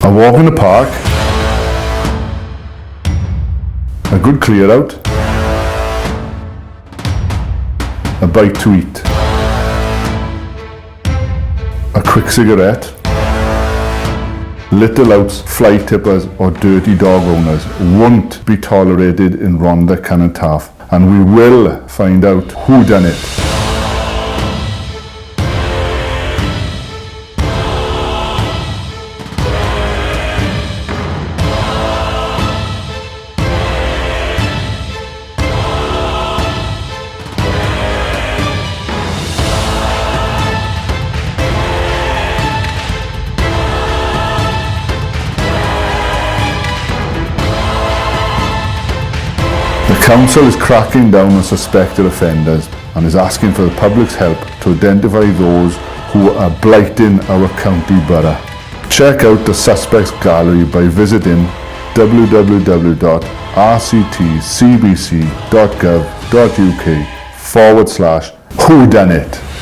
A walk in the park, a good clear out, a bite to eat, a quick cigarette. Little outs, fly tippers or dirty dog owners won't be tolerated in Rhondda Cynon Taf, and we will find out who done it. The council is cracking down on suspected offenders and is asking for the public's help to identify those who are blighting our county borough. Check out the suspects gallery by visiting www.rctcbc.gov.uk/whodunit.